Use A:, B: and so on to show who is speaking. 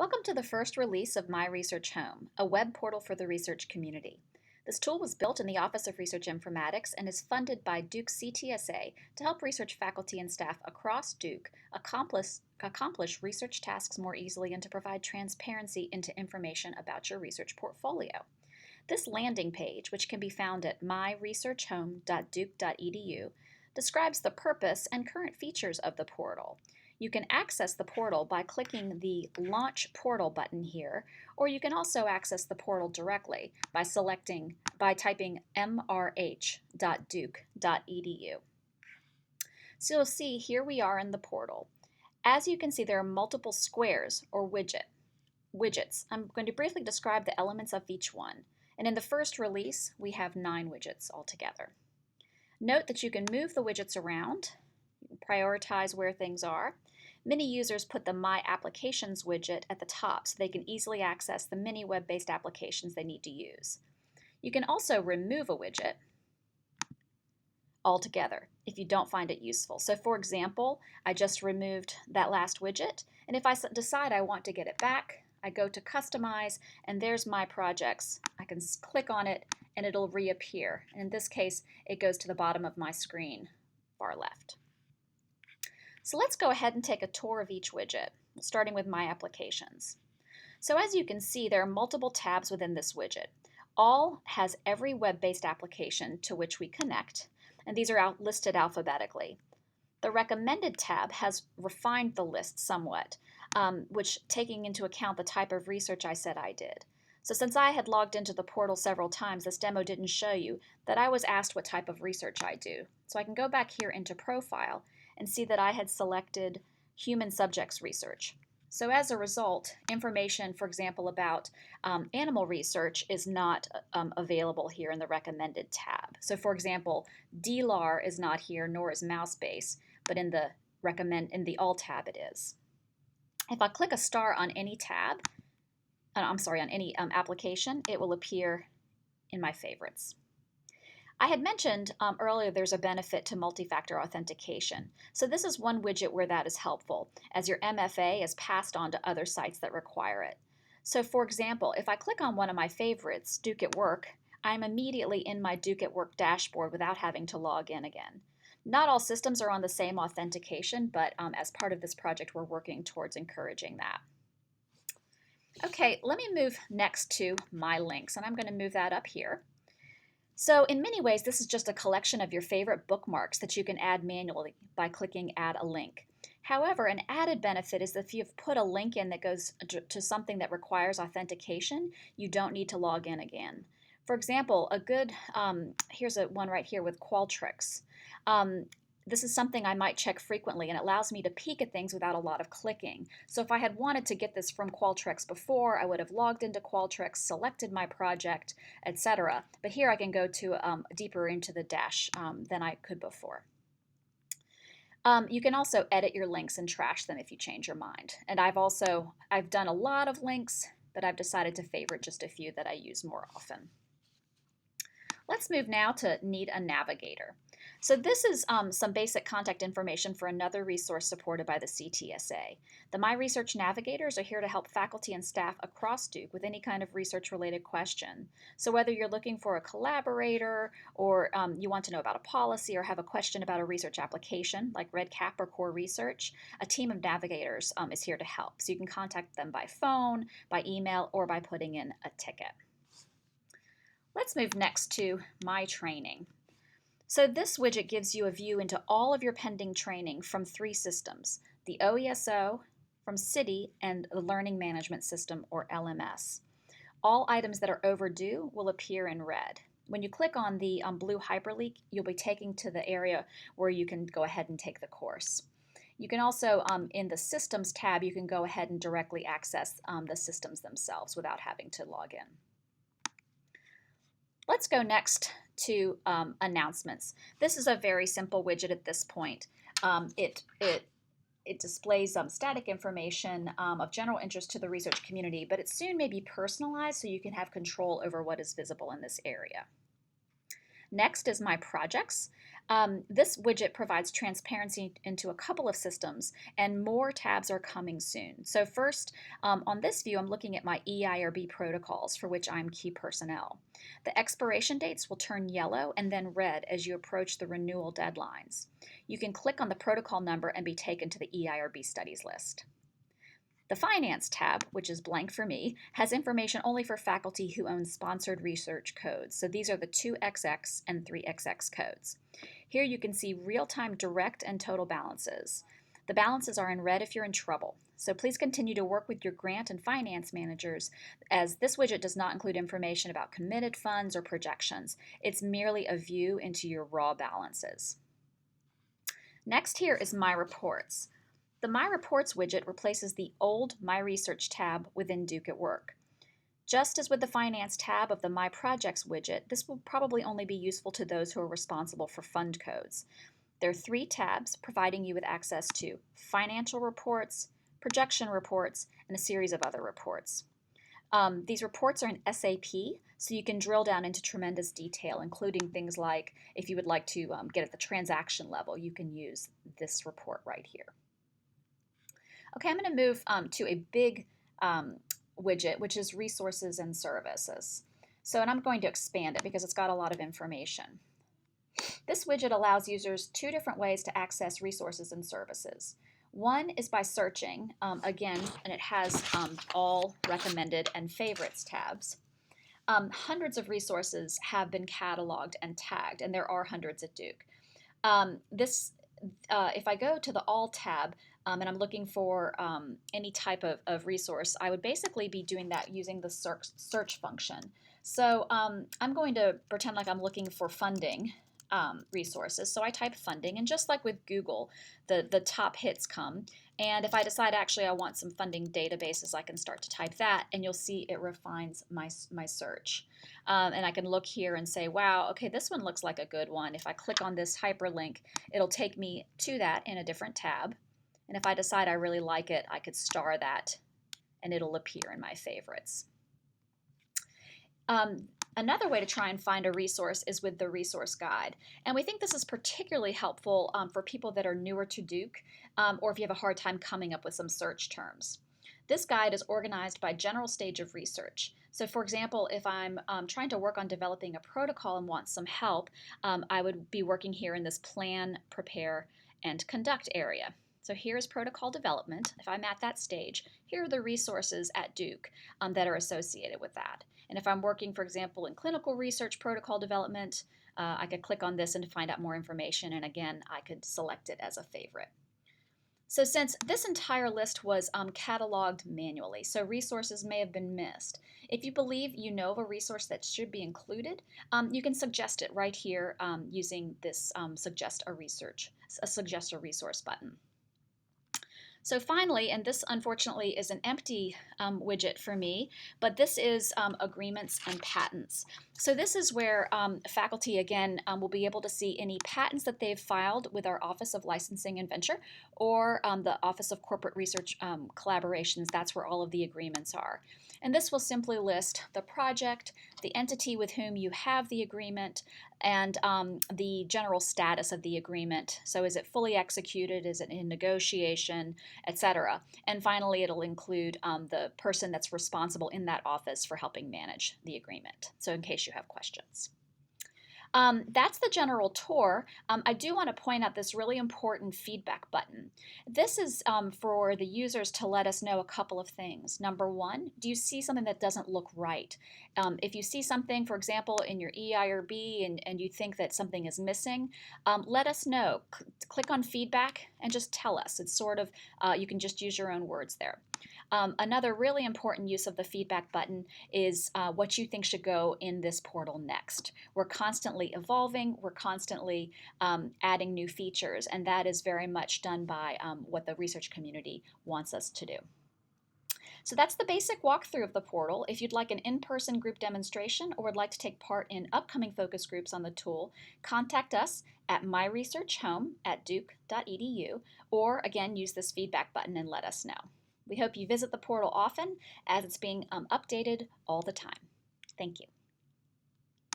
A: Welcome to the first release of myRESEARCHhome, a web portal for the research community. This tool was built in the Office of Research Informatics and is funded by Duke CTSA to help research faculty and staff across Duke accomplish research tasks more easily and to provide transparency into information about your research portfolio. This landing page, which can be found at myresearchhome.duke.edu, describes the purpose and current features of the portal. You can access the portal by clicking the Launch Portal button here, or you can also access the portal directly by typing mrh.duke.edu. So you'll see here we are in the portal. As you can see, there are multiple squares or widgets. I'm going to briefly describe the elements of each one. And in the first release, we have 9 widgets altogether. Note that you can move the widgets around, prioritize where things are. Many users put the My Applications widget at the top so they can easily access the many web-based applications they need to use. You can also remove a widget altogether if you don't find it useful. So for example, I just removed that last widget, and if I decide I want to get it back, I go to Customize, and there's My Projects. I can click on it and it'll reappear. In this case, it goes to the bottom of my screen, far left. So let's go ahead and take a tour of each widget, starting with My Applications. So as you can see, there are multiple tabs within this widget. All has every web-based application to which we connect, and these are listed alphabetically. The Recommended tab has refined the list somewhat, which taking into account the type of research I said I did. So since I had logged into the portal several times, this demo didn't show you that I was asked what type of research I do. So I can go back here into Profile and see that I had selected human subjects research. So as a result, information, for example, about animal research is not available here in the Recommended tab. So for example, DLAR is not here, nor is mouse-based, but in the All tab it is. If I click a star on any tab, on any application, it will appear in my favorites. I had mentioned earlier there's a benefit to multi-factor authentication. So this is one widget where that is helpful, as your MFA is passed on to other sites that require it. So for example, if I click on one of my favorites, Duke at Work, I'm immediately in my Duke at Work dashboard without having to log in again. Not all systems are on the same authentication, but as part of this project, we're working towards encouraging that. Okay, let me move next to My Links, and I'm going to move that up here. So in many ways, this is just a collection of your favorite bookmarks that you can add manually by clicking Add a Link. However, an added benefit is that if you've put a link in that goes to something that requires authentication, you don't need to log in again. For example, here's one right here with Qualtrics. This is something I might check frequently, and it allows me to peek at things without a lot of clicking. So if I had wanted to get this from Qualtrics before, I would have logged into Qualtrics, selected my project, etc. But here I can go to deeper into the dash than I could before. You can also edit your links and trash them if you change your mind. And I've done a lot of links, but I've decided to favorite just a few that I use more often. Let's move now to Need a Navigator. So this is some basic contact information for another resource supported by the CTSA. The myRESEARCH Navigators are here to help faculty and staff across Duke with any kind of research-related question. So whether you're looking for a collaborator, or you want to know about a policy, or have a question about a research application like REDCap or core research, a team of navigators is here to help. So you can contact them by phone, by email, or by putting in a ticket. Let's move next to My Training. So this widget gives you a view into all of your pending training from 3 systems, the OESO, from CITI, and the Learning Management System, or LMS. All items that are overdue will appear in red. When you click on the blue hyperlink, you'll be taken to the area where you can go ahead and take the course. You can also, in the Systems tab, you can go ahead and directly access the systems themselves without having to log in. Let's go next to announcements. This is a very simple widget at this point. It displays static information of general interest to the research community, but it soon may be personalized so you can have control over what is visible in this area. Next is My Projects. This widget provides transparency into a couple of systems, and more tabs are coming soon. So first, on this view, I'm looking at my EIRB protocols for which I'm key personnel. The expiration dates will turn yellow and then red as you approach the renewal deadlines. You can click on the protocol number and be taken to the EIRB studies list. The Finance tab, which is blank for me, has information only for faculty who own sponsored research codes. So these are the 2XX and 3XX codes. Here you can see real-time direct and total balances. The balances are in red if you're in trouble. So please continue to work with your grant and finance managers, as this widget does not include information about committed funds or projections. It's merely a view into your raw balances. Next here is My Reports. The My Reports widget replaces the old My Research tab within Duke at Work. Just as with the Finance tab of the My Projects widget, this will probably only be useful to those who are responsible for fund codes. There are 3 tabs providing you with access to financial reports, projection reports, and a series of other reports. These reports are in SAP, so you can drill down into tremendous detail, including things like if you would like to get at the transaction level, you can use this report right here. Okay, I'm going to move to a big widget, which is resources and services. And I'm going to expand it because it's got a lot of information. This widget allows users 2 different ways to access resources and services. One is by searching, again, and it has all recommended and favorites tabs. Hundreds of resources have been cataloged and tagged, and there are hundreds at Duke. If I go to the All tab and I'm looking for any type of resource, I would basically be doing that using the search function. So I'm going to pretend like I'm looking for funding resources. So I type funding, and just like with Google, the top hits come. And if I decide actually I want some funding databases, I can start to type that, and you'll see it refines my search. And I can look here and say, wow, okay, this one looks like a good one. If I click on this hyperlink, it'll take me to that in a different tab. And if I decide I really like it, I could star that, and it'll appear in my favorites. Another way to try and find a resource is with the resource guide. And we think this is particularly helpful for people that are newer to Duke, or if you have a hard time coming up with some search terms. This guide is organized by general stage of research. So for example, if I'm trying to work on developing a protocol and want some help, I would be working here in this plan, prepare, and conduct area. So here's protocol development. If I'm at that stage, here are the resources at Duke that are associated with that. And if I'm working, for example, in clinical research protocol development, I could click on this and find out more information. And again, I could select it as a favorite. So since this entire list was cataloged manually, so resources may have been missed. If you believe you know of a resource that should be included, you can suggest it right here using this suggest a resource button. So finally, and this unfortunately is an empty widget for me, but this is agreements and patents. So this is where faculty, again, will be able to see any patents that they've filed with our Office of Licensing and Venture or the Office of Corporate Research Collaborations. That's where all of the agreements are. And this will simply list the project, the entity with whom you have the agreement, and the general status of the agreement. So is it fully executed? Is it in negotiation, etc.? And finally, it'll include the person that's responsible in that office for helping manage the agreement. So in case you have questions. That's the general tour. I do want to point out this really important feedback button. This is for the users to let us know a couple of things. Number one, do you see something that doesn't look right? If you see something, for example, in your EIRB and you think that something is missing, let us know. Click on feedback and just tell us. It's sort of, you can just use your own words there. Another really important use of the feedback button is what you think should go in this portal next. We're constantly evolving, we're constantly adding new features, and that is very much done by what the research community wants us to do. So that's the basic walkthrough of the portal. If you'd like an in-person group demonstration or would like to take part in upcoming focus groups on the tool, contact us at myRESEARCHhome@duke.edu, or again, use this feedback button and let us know. We hope you visit the portal often, as it's being updated all the time. Thank you.